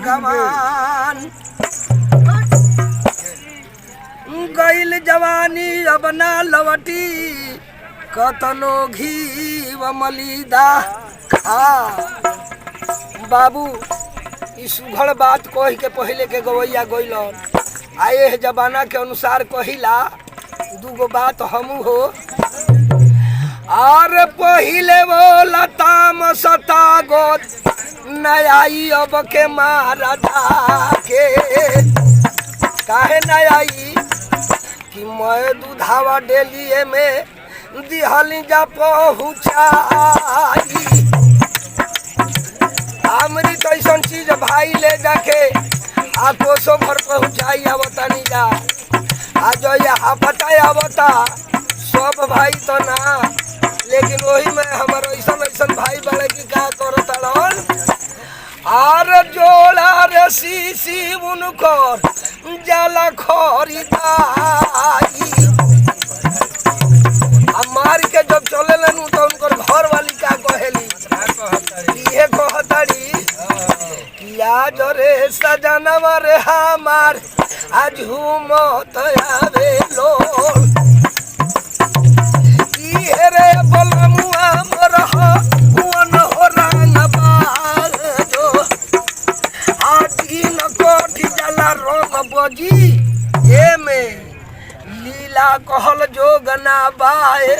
भगवान गईल जवानी अब ना लवटी कतनो घी व मलिदा खा। बाबू ई सुघड़ बात कह के पहले के गवैया गइलन आए जमाना के अनुसार कहिला दूगो बात हमू हो। आर पहिले वो लताम सता गोत नयाई अब के मारा के काहे नयाई कि मैं दूधावा डेलिए में दिहली जा पहुँचाई। अमृत ऐसा चीज भाई ले जाके आ कोसो भर पहुँचाई आवतानी जा आज यहाँ पता आवता सब भाई तो ना लेकिन वही में हमारा ऐसा ऐसा भाई बड़े की का करता आर जोड़ा रे शीशी उनकर जला खरीदाई मार के जब चले लन तो उनकर घर वाली का कहेली ये कहताड़ी किया जरे सजनवा रे हमार आज मत आवे लो ये रे बलमुआ मरह वन हो रंग बाजो आटी न कोठी जला रंग बजी ए में लीला कहल जोगना बाए